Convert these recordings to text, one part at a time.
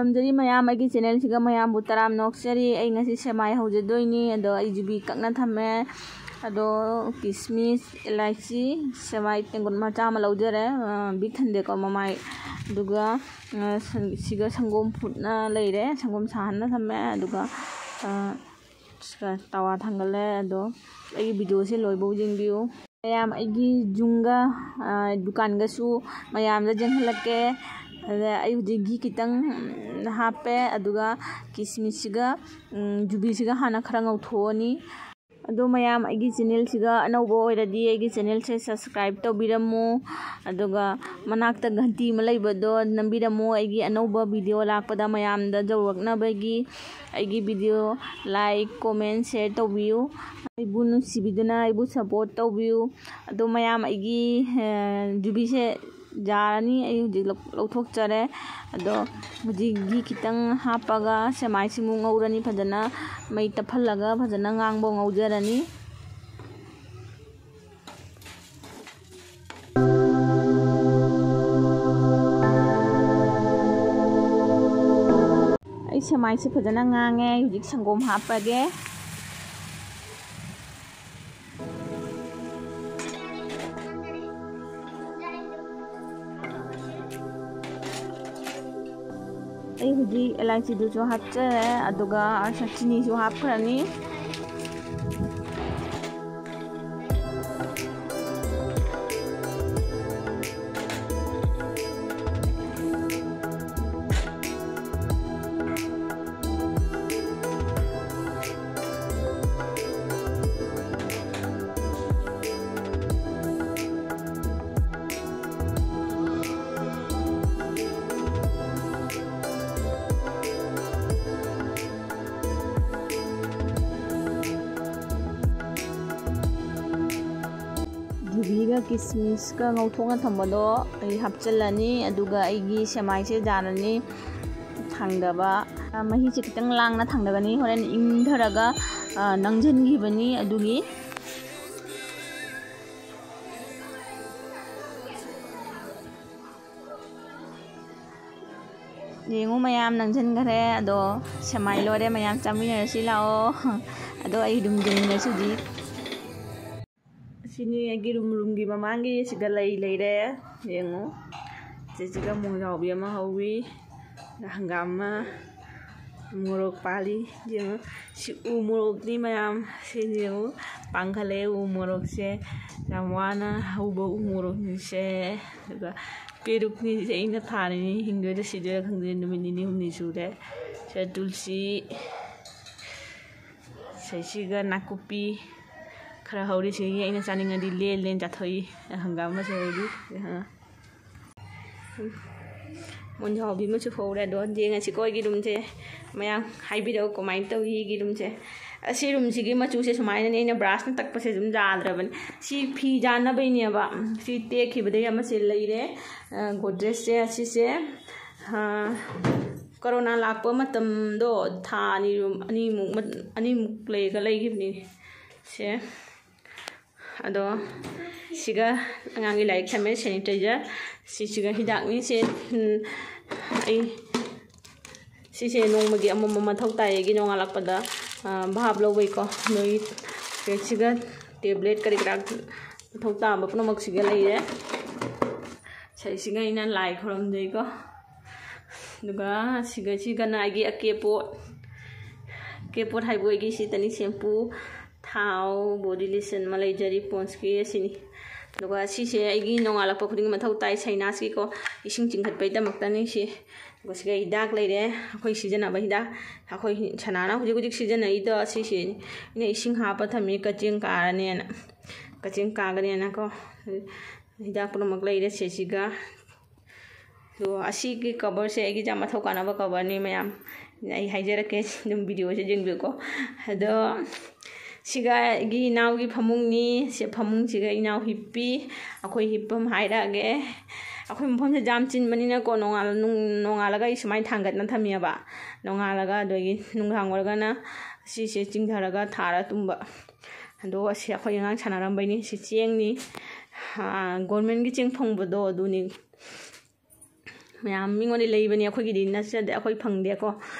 खुरमजरी ma'am अगी channel सिगा ma'am बु तराम नोक्सरी आई ngasi सेमाई हौजदोइनी अदो आई जुबी ककना थमे अदो किसमिस इलायची सेमाई तेंगुन मचा मा लौजरे बिग थंदे को ममाई दुगा सिगा संगोम फुटना लेरे संगोम साहना थमे दुगा तवा थांगले अदो आई वीडियो से लोइबो जिंबियो मैम आई जुंगा दुकान गसु मैम दा जंगलके आई हुजी कितंग हापे अदुगा किसमिसगा जुबीसिगा हाना खरा ngौथोनी अदो मैम आई चैनल सिगा अनौबो ओइरदी आई चैनल से सब्सक्राइब तौबिरमु अदुगा मनाक्ता घंटी मा लैबदो नंबिरमु आई अनौबो वीडियो लाकपदा मैम दा जौरकनाबगी आई वीडियो लाइक कमेंट शेयर तौबियु आइबु नुसिबिदुना आइबु सपोर्ट तौबियु अदो मैम आई जुबी से जारानी आई हुजी लौथोकचरे अदो हुजी घी खितंग हापगा सेमाई सिमु ngौरनी फजना मै तफलगा फजना ngang बो ngौजरनी आई सेमाई से फजना ngange हुजी संगोम हापगे आई हुजी इलायची दुजो हापचरे अदुगा चीनी जो हापखरनी जुबीगा किसमिस का ngौथोंगा थंबदो आई हापचलनी अदुगा आईगी सेमाई से जारनी थांगदबा मही से कितंग लांगना थांगदगनी होरेन इंधरगा नंजनगिबनी अदुगी येंगु मैम नंजनगरे अदो सेमाई लोरे मैम चामिनरसि लाओ अदो आई दुमजुमनसुदी सिनी आगी रूम की ममांगी सिगा लेरे येंगु जेजिगा मोंजावबी अमा हौवी हंगामा मोरक पाली जेंगु सि उ मोरकनी मैम सिजेंगु पांखले उ मोरक से जामवाना हौबो उ मोरक से पेरुकनी से इना थानी हिंगदे सिदे खंगदे नुमिनी हुमनी सुरे से तुलसी सेसिगा नाकुपी खरा हौरी से ये चानिंगदी लेन जाथई हंगाम से होगी मोनजावबी मचु फौरे दो जेंगसी कोई रूम से मैम हाइबिदो कमाइन तौगी रूम से असी रूम सिगी मचु से सुमाइना ने ब्रश न तक से जुम जाद्रबन सी फी जानबैनेबा सी तेखिबदे अमा से लेरे गोदरेज से असी से कोरोना लाकपा मतमदो था अनि मुक लेगा लेगिबनी से अदो सिगा अंगांगी लाइक थमे सैनिटाइजर सिगा हिदाकनी से आई सिसे नोंमगी अमम मथौ तायगी नोंगालाकपदा भाब लौबैको नोई सिगा टेबलेट करी करा मथौ ताबा पुनमक सिगा लेरे सिगा इना लाई खरमजैको दुगा सिगा ना आगी केपोट हाइबोगी सितनी शैम्पू थाव बॉडी लोशन मा लेजरी पॉन्स की सिनी दुगा सिसे आगी नोंगालाकपा खुदिंग मथौ ताई साइनास की को इसिंग चिंखतपैदमक्तनी सि गोसिगा हिदाक लेरे अखोई सिजनबा हिदाक अखोई सनाना हुजिक सिजनइदो सिसे इने इसिंग हापा थमी कचिंग कागनेना को हिदाक पुनमक लेरे सेसिगा तो असी की कवर से आगी जा मथौ कानाबा कवर नि मैम आई हाइजरके दुम वीडियो से जेंबिको अदो सिगा गी इनाव की फमुंगनी से फमुंग सिगा इनाव हिप्पी अखोई हिप्पम हाइरागे अखोई मफम से जाम चिनबनिना को नोंगालगा इसुमाई थांगतना थमियाबा नोंगालगा दोगी नुंगांगरगाना सिसे चिंगधरगा थारा तुम्बा अदो असि अखोई अंगांग सानारमबैनी सि चेंगनी गवर्नमेंट की चेंग फंगबदो अदुनी ꯃꯌꯥꯝ ꯃꯤꯉꯣꯟꯗ ꯂꯩꯕꯅꯤ ꯑꯩꯈꯣꯏꯒꯤꯗꯤ ꯅꯠꯆꯗꯦ ꯑꯩꯈꯣꯏ ꯐꯪꯗꯦꯀꯣ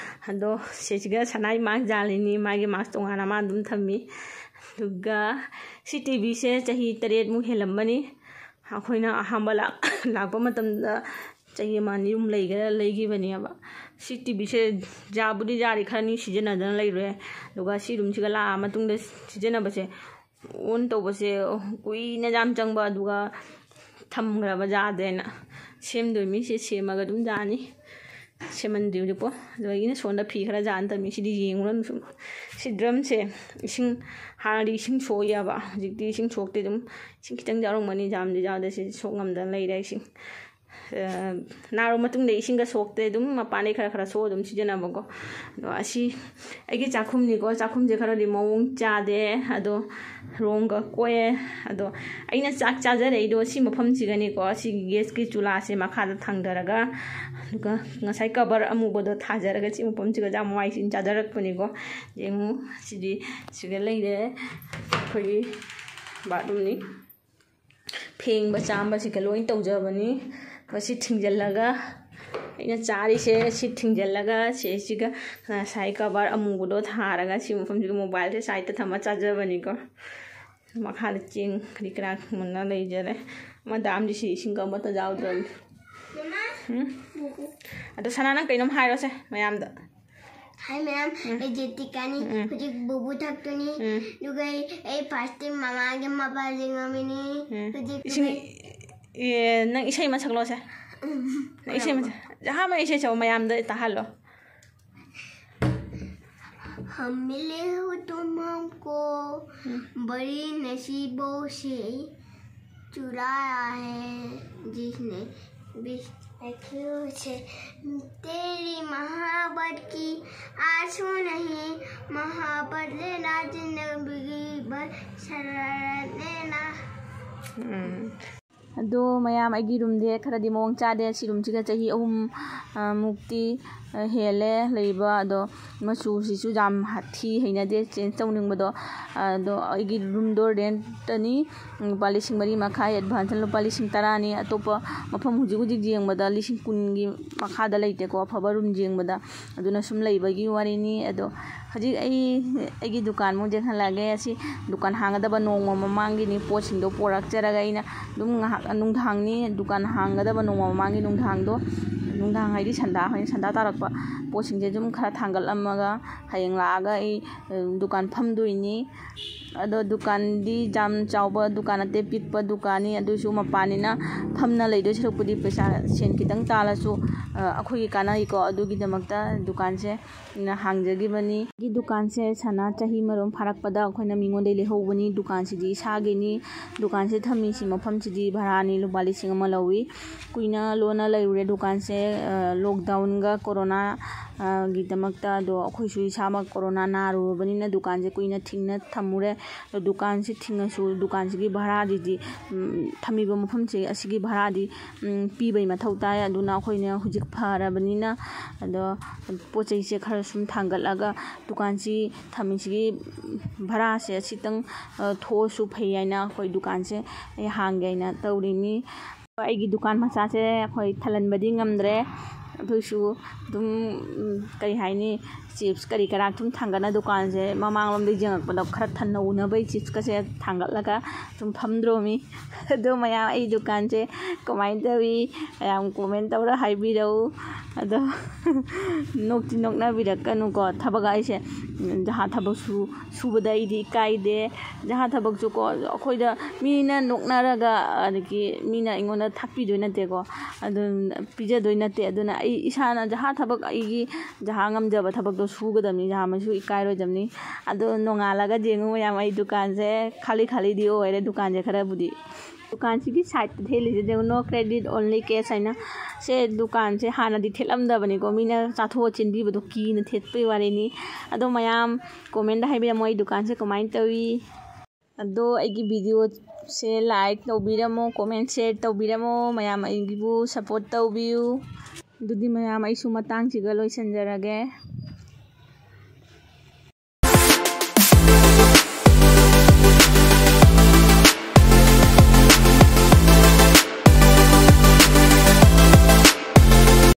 ꯑꯗꯣ ꯁꯤꯁꯤꯒ ꯁꯅꯥꯏ ꯃꯥꯛꯁ ꯖꯥꯜꯂꯤꯅꯤ ꯃꯥꯒꯤ ꯃꯥꯛꯁ ꯇꯣꯉꯥꯟꯅ ꯃꯥ ꯑꯗꯨꯝ ꯊꯝꯃꯤ ꯑꯗꯨꯒ ꯁꯤ ꯇꯤꯚꯤꯁꯦ ꯆꯍꯤ 7ꯃꯨꯛ ꯍꯦꯜꯂꯝꯕꯅꯤ ꯑꯩꯈꯣꯏꯅ ꯑꯍꯥꯟꯕ ꯂꯥꯛꯄ ꯃꯇꯝꯗ ꯆꯍꯤ 1-2 ꯂꯩꯈꯤꯕꯅꯦꯕ ꯁꯤ ꯇꯤꯚꯤꯁꯦ ꯖꯥꯕꯨꯗꯤ ꯖꯥꯔꯤ ꯈꯔꯅꯤ ꯁꯤꯖꯤꯟꯅꯗꯅ ꯂꯩꯔꯦ ꯑꯗꯨꯒ ꯁꯤ ꯔꯨꯝꯁꯤꯒ ꯂꯥꯛꯑ ꯃꯇꯨꯡꯗ ꯁꯤꯖꯤꯟꯅꯕꯁꯦ ꯑꯣꯟ ꯇꯧꯕꯁꯦ ꯀꯨꯏꯅ ꯌꯥꯝ ꯆꯪꯕ ꯑꯗꯨꯒ ꯊꯝꯈ꯭ꯔꯕ ꯌꯥꯗꯦꯅ ꯁꯦꯝꯗꯣꯏꯃꯤ ꯁꯤ ꯁꯦꯝꯃꯒ ꯑꯗꯨꯝ ꯌꯥꯅꯤ ꯁꯦꯝꯃꯟꯗ꯭ꯔꯤ ꯍꯧꯖꯤꯛꯄꯣ ꯑꯗꯣ ꯑꯩꯅ ꯁꯣꯟꯗ ꯐꯤ ꯈꯔ ꯌꯥꯟ ꯇꯝꯃꯤ ꯁꯤꯗꯤ ꯌꯦꯡꯉꯨꯔꯅꯨ ꯁꯨꯝ ꯁꯤ ꯗ꯭ꯔꯝꯁꯦ ꯏꯁꯤꯡ ꯍꯥꯟꯅꯗꯤ ꯏꯁꯤꯡ ꯁꯣꯛꯑꯦꯕ ꯍꯧꯖꯤꯛꯇꯤ ꯏꯁꯤꯡ ꯁꯣꯛꯇꯦ ꯑꯗꯨꯝ ꯏꯁꯤꯡ ꯈꯤꯇꯪ ꯌꯥꯎꯔꯝꯒꯅꯤ ꯌꯥꯝꯗꯤ ꯌꯥꯎꯗꯦ ꯁꯤ ꯁꯣꯛ ꯉꯝꯗꯅ ꯂꯩꯔꯦ ꯏꯁꯤꯡ ꯅꯥꯔꯨ ꯃꯇꯨꯡꯗ ꯏꯁꯤꯡꯒ ꯁꯣꯛꯇꯦ ꯑꯗꯨꯝ ꯃꯄꯥꯟꯗꯩ ꯈꯔ ꯁꯣꯛꯑ ꯑꯗꯨꯝ ꯁꯤꯖꯤꯟꯅꯕꯀꯣ ꯑꯗꯣ ꯑꯁꯤ ꯑꯩꯒꯤ ꯆꯥꯛꯈꯨꯝꯅꯤꯀꯣ ꯆꯥꯛꯈꯨꯝꯁꯦ ꯈꯔꯗꯤ ꯃꯑꯣꯡ ꯆꯥꯗꯦ ꯑꯗꯣ ꯔꯣꯡꯒ ꯀꯣꯛꯑꯦ ꯑꯗꯣ ꯑꯩꯅ ꯆꯥꯛ ꯆꯥꯖꯔꯛꯏꯗꯣ ꯁꯤ ꯃꯐꯝꯁꯤꯒꯅꯤꯀꯣ ꯁꯤꯒꯤ ꯒꯦꯁꯀꯤ ꯆꯨꯂꯥꯁꯦ ꯃꯈꯥꯗ ꯊꯥꯡꯊꯔꯒ ꯑꯗꯨꯒ ꯉꯁꯥꯏ ꯀꯕꯔ ꯑꯃꯨꯕꯗꯣ ꯊꯥꯖꯔꯒ ꯁꯤ ꯃꯐꯝꯁꯤꯒ ꯌꯥꯝ ꯋꯥꯏꯁꯤꯡ ꯆꯥꯖꯔꯛꯄꯅꯤꯀꯣ ꯌꯦꯡꯉꯨ ꯁꯤꯗꯤ ꯁꯤꯒ ꯂꯩꯔꯦ ꯑꯩꯈꯣꯏꯒꯤ ꯕꯥꯠꯔꯨꯝꯅꯤ ꯐꯦꯡꯕ ꯆꯥꯝꯕꯁꯤꯒ ꯂꯣꯏ ꯇꯧꯖꯕꯅꯤ ꯃꯁꯤ ꯊꯤꯡꯖꯤꯜꯂꯒ ꯑꯩꯅ ꯆꯥꯔꯤꯁꯦ ꯁꯤ ꯊꯤꯡꯖꯤꯜꯂꯒ ꯁꯤꯁꯤꯒ ꯉꯁꯥꯏ ꯀꯕꯔ ꯑꯃꯨꯕꯗꯣ ꯊꯥꯔꯒ ꯁꯤ ꯃꯐꯝꯁꯤꯒ ꯃꯣꯕꯥꯏꯜꯁꯦ ꯁꯥꯏꯗꯇ ꯊꯝꯃ ꯆꯥꯖꯕꯅꯤꯀꯣ ꯃꯈꯥꯗ ꯆꯦꯡ ꯀꯔꯤ ꯀꯔꯥ ꯃꯨꯟꯅ ꯂꯩꯖꯔꯦ ꯃꯗꯥꯝꯗꯤ ꯁꯤ ꯏꯁꯤꯡꯒ ꯑꯃꯠꯇ ꯌꯥꯎꯗ꯭ꯔꯕꯅꯤ ꯑꯗꯣ ꯁꯅꯥ ꯅꯪ ꯀꯩꯅꯣꯝ ꯍꯥꯏꯔꯣꯁꯦ ꯃꯌꯥꯝꯗ Hi ma'am, I Jetikani, Pujik Bubu Taktuni, Lugai, a fasting Mama and Mapa Zingamini, nang isay masaklose. Isay mas. Hama isay sa mayamda itahalo. Hamile ho tumam ko bari नसीबों से चुराया है जिसने से तेरी मोहब्बत की आंसू नहीं मोहब्बत लेना जिंदगी भर शरारत लेना ꯑꯗꯣ ꯃꯌꯥꯝ ꯑꯩꯒꯤ ꯔꯨꯝꯗꯤ ꯈꯔꯗꯤ ꯃꯑꯣꯡ ꯆꯥꯗꯦ ꯁꯤ ꯔꯨꯝꯁꯤꯒ ꯆꯍꯤ 3 ꯃꯨꯛꯇꯤ ꯍꯦꯜꯂꯦ ꯂꯩꯕ ꯑꯗꯣ ꯃꯆꯨꯁꯤꯁꯨ ꯌꯥꯝ ꯍꯩꯅꯗꯦ ꯆꯦꯟꯖ ꯇꯧꯅꯤꯡꯕꯗꯣ ꯑꯗꯣ ꯑꯩꯒꯤ ꯔꯨꯝꯗꯣ ꯔꯦꯟꯇꯅꯤ ꯂꯨꯄꯥ 4,000 ꯃꯈꯥꯏ ꯑꯦꯗꯚꯥꯟꯁꯅ ꯂꯨꯄꯥ 10,000ꯅꯤ ꯑꯇꯣꯞꯄ ꯃꯐꯝ ꯍꯧꯖꯤꯛ ꯌꯦꯡꯕꯗ 10,000ꯒꯤ ꯃꯈꯥꯗ ꯂꯩꯇꯦꯀꯣ ꯑꯐꯕ ꯔꯨꯝ ꯌꯦꯡꯕꯗ ꯑꯗꯨꯅ ꯁꯨꯝ ꯂꯩꯕꯒꯤ ꯋꯥꯔꯤꯅꯤ ꯑꯗꯣ ꯍꯧꯖꯤꯛ ꯑꯩꯒꯤ ꯗꯨꯀꯥꯟꯃꯨꯛ ꯌꯦꯡꯍꯜꯂꯛꯑꯒꯦ ꯑꯁꯤ ꯗꯨꯀꯥꯟ ꯍꯥꯡꯒꯗꯕ ꯅꯣꯡꯃ ꯃꯃꯥꯡꯒꯤꯅꯤ ꯄꯣꯠꯁꯤꯡꯗꯣ ꯄꯣꯔꯛꯆꯔꯒ ꯑꯩꯅ ꯑꯗꯨꯝ ꯉꯥꯏꯍꯥꯛ ꯅꯨꯡꯗꯥꯡꯅꯤ ꯗꯨꯀꯥꯟ ꯍꯥꯡꯒꯗꯕ ꯅꯣꯡꯃ ꯃꯃꯥꯡꯒꯤ ꯅꯨꯡꯗꯥꯡ ꯍꯥꯏꯗꯤ ꯁꯟꯗꯥ ꯇꯥꯔꯛꯄ ꯄꯣꯠꯁꯤꯡꯁꯦ ꯑꯗꯨꯝ ꯈꯔ ꯊꯥꯡꯒꯠꯂꯝꯃꯒ ꯍꯌꯦꯡ ꯂꯥꯛꯑꯒ ꯑꯩ ꯗꯨꯀꯥꯟ ꯐꯝꯗꯣꯏꯅꯤ ꯑꯗꯣ ꯗꯨꯀꯥꯟꯗꯤ ꯌꯥꯝ ꯆꯥꯎꯕ ꯗꯨꯀꯥꯟ ꯅꯠꯇꯦ ꯄꯤꯛꯄ ꯗꯨꯀꯥꯟꯅꯤ ꯑꯗꯨꯁꯨ ꯃꯄꯥꯟꯅꯤꯅ ꯐꯝꯅ ꯂꯩꯗꯣꯏ ꯁꯔꯨꯛꯄꯨꯗꯤ ꯄꯩꯁꯥ ꯁꯦꯟ ꯈꯤꯇꯪ ꯇꯥꯜꯂꯁꯨ ꯑꯩꯈꯣꯏꯒꯤ ꯀꯥꯟꯅꯩꯀꯣ ꯑꯗꯨꯒꯤꯗꯃꯛꯇ ꯗꯨꯀꯥꯟꯁꯦ ꯍꯥꯡꯖꯈꯤꯕꯅꯤ ꯑꯩꯒꯤ ꯗꯨꯀꯥꯟꯁꯦ ꯁꯅꯥ ꯆꯍꯤ ꯃꯔꯣꯝ ꯐꯥꯔꯛꯄꯗ ꯑꯩꯈꯣꯏꯅ ꯃꯤꯉꯣꯟꯗꯩ ꯂꯩꯍꯧꯕꯅꯤ ꯗꯨꯀꯥꯟꯁꯤꯗꯤ ꯏꯁꯥꯒꯤꯅꯤ ꯗꯨꯀꯥꯟꯁꯦ ꯊꯝꯃꯤꯁꯤ ꯃꯐꯝꯁꯤꯗꯤ ꯚꯔꯥꯅꯤ ꯂꯨꯄꯥ 1,000 ꯂꯧꯏ ꯀꯨꯏꯅ ꯂꯣꯟꯅ ꯂꯩꯔꯨꯔꯦ ꯗꯨꯀꯥꯟꯁꯦ ꯂꯣꯛꯗꯥꯎꯟꯒ ꯀꯣꯔꯣꯅꯥꯒꯤꯗꯃꯛꯇ ꯑꯗꯣ ꯑꯩꯈꯣꯏꯁꯨ ꯏꯁꯥꯃꯛ ꯀꯣꯔꯣꯅꯥ ꯅꯥꯔꯨꯔꯕꯅꯤꯅ ꯗꯨꯀꯥꯟꯁꯦ ꯀꯨꯏꯅ ꯊꯤꯡꯅ ꯊꯝꯃꯨꯔꯦ ꯗꯨꯀꯥꯟꯁꯤ ꯊꯤꯡꯉꯁꯨ ꯗꯨꯀꯥꯟꯁꯤꯒꯤ ꯚꯔꯥꯗꯤ ꯊꯝꯃꯤꯕ ꯃꯐꯝꯁꯦ ꯑꯁꯤꯒꯤ ꯚꯔꯥꯗꯤ ꯄꯤꯕꯩ ꯃꯊꯧ ꯇꯥꯏ ꯑꯗꯨꯅ ꯑꯩꯈꯣꯏꯅ ꯍꯧꯖꯤꯛ ꯐꯔꯕꯅꯤna ꯑꯗꯣ ꯄꯣꯠ ꯆꯩꯁꯦ ꯈꯔ ꯁꯨꯝ ꯊꯥꯡꯒꯠꯂꯒ ꯗꯨꯀꯥꯟꯁꯤ ꯊꯝꯃꯤꯁꯤꯒꯤ ꯚꯔꯥꯁꯦ ꯑꯁꯤꯇꯪ ꯊꯣꯛꯑꯁꯨ ꯐꯩ ꯍꯥꯏꯅ ꯑꯩꯈꯣꯏ ꯗꯨꯀꯥꯟꯁꯦ ꯑꯩ ꯍꯥꯡꯒꯦ ꯍꯥꯏꯅ ꯇꯧꯔꯤꯅꯤ ꯑꯩꯒꯤ ꯗꯨꯀꯥꯟ ꯃꯆꯥꯁꯦ ꯑꯩꯈꯣꯏ ꯊꯜꯍꯟꯕꯗꯤ ꯉꯝꯗ꯭ꯔꯦ ꯑꯗꯨꯁꯨ ꯑꯗꯨꯝ ꯀꯔꯤ ꯍꯥꯏꯅꯤ ꯆꯤꯞꯁ ꯀꯔꯤ ꯀꯔꯥ ꯁꯨꯝ ꯊꯥꯡꯒꯠꯅ ꯗꯨꯀꯥꯟꯁꯦ ꯃꯃꯥꯡꯂꯣꯝꯗ ꯌꯦꯡꯉꯛꯄꯗ ꯈꯔ ꯊꯟꯅ ꯆꯤꯞꯁꯀꯁꯦ ꯊꯥꯡꯒꯠꯂꯒ ꯁꯨꯝ ꯐꯝꯗ꯭ꯔꯣꯃꯤ ꯑꯗꯣ ꯃꯌꯥꯝ ꯑꯩ ꯗꯨꯀꯥꯟꯁꯦ ꯀꯃꯥꯏꯅ ꯇꯧꯏ ꯃꯌꯥꯝ ꯀꯣꯃꯦꯟ ꯇꯧꯔ ꯍꯥꯏꯕꯤꯔꯛꯎ ꯑꯗꯣ ꯅꯣꯛꯇꯤ ꯅꯣꯛꯅꯕꯤꯔꯛꯀꯅꯨꯀꯣ ꯊꯕꯛ ꯑꯩꯁꯦ ꯖꯍꯥ ꯊꯕꯛ ꯁꯨꯕꯗ ꯑꯩꯗꯤ ꯏꯀꯥꯏꯗꯦ ꯖꯍꯥ ꯊꯕꯛꯁꯨꯀꯣ ꯑꯩꯈꯣꯏꯗ ꯃꯤꯅ ꯅꯣꯛꯅꯔꯒ ꯑꯗꯒꯤ ꯃꯤꯅ ꯑꯩꯉꯣꯟꯗ ꯊꯥꯛꯄꯤꯗꯣꯏ ꯅꯠꯇꯦꯀꯣ ꯑꯗꯨ ꯄꯤꯖꯗꯣꯏ ꯅꯠꯇꯦ ꯑꯗꯨꯅ ꯑꯩ ꯏꯁꯥꯅ ꯖꯍꯥ ꯊꯕꯛ ꯑꯩꯒꯤ ꯖꯍꯥ ꯉꯝꯖꯕ ꯊꯕꯛꯇꯣ ꯁꯨꯒꯗꯕꯅꯤ ꯖꯍꯥ ꯑꯃꯁꯨ ꯏꯀꯥꯏꯔꯣꯏꯗꯕꯅꯤ ꯑꯗꯣ ꯅꯣꯡꯉꯥꯜꯂꯒ ꯌꯦꯡꯉꯨ ꯃꯌꯥꯝ ꯑꯩ ꯗꯨꯀꯥꯟꯁꯦ ꯈꯥꯂꯤꯗꯤ ꯑꯣꯏꯔꯦ ꯗꯨꯀꯥꯟꯁꯦ ꯈꯔꯕꯨꯗꯤ ꯗꯨꯀꯥꯟꯁꯤꯒꯤ ꯁꯥꯏꯗꯇ ꯊꯦꯠꯂꯤꯁꯦ ꯌꯦꯡꯉꯨ ꯅꯣ ꯀ꯭ꯔꯦꯗꯤꯠ ꯑꯣꯟꯂꯤ ꯀꯦꯁ ꯍꯥꯏꯅ ꯁꯦ ꯗꯨꯀꯥꯟꯁꯦ ꯍꯥꯟꯅꯗꯤ ꯊꯦꯠꯂꯝꯗꯕꯅꯤꯀꯣ ꯃꯤꯅ ꯆꯥꯊꯣꯛꯑ ꯆꯦꯟꯕꯤꯕꯗꯣ ꯀꯤꯅ ꯊꯦꯠꯄꯩ ꯋꯥꯔꯤꯅꯤ ꯑꯗꯣ ꯃꯌꯥꯝ ꯀꯣꯃꯦꯟꯗ ꯍꯥꯏꯕꯤꯔꯝꯃꯣ ꯑꯩ ꯗꯨꯀꯥꯟꯁꯦ ꯀꯃꯥꯏꯅ ꯇꯧꯏ ꯑꯗꯣ ꯑꯩꯒꯤ ꯚꯤꯗꯤꯑꯣꯁꯦ ꯂꯥꯏꯛ ꯇꯧꯕꯤꯔꯝꯃꯣ ꯀꯣꯃꯦꯟ ꯁꯦꯌꯔ ꯇꯧꯕꯤꯔꯝꯃꯣ ꯃꯌꯥꯝ ꯑꯩꯒꯤꯕꯨ ꯁꯞꯄꯣꯔꯠ ꯇꯧꯕꯤꯌꯨ ꯑꯗꯨꯗꯤ ꯃꯌꯥꯝ ꯑꯩꯁꯨ ꯃꯇꯥꯡꯁꯤꯒ ꯂꯣꯏꯁꯤꯟꯖꯔꯒꯦ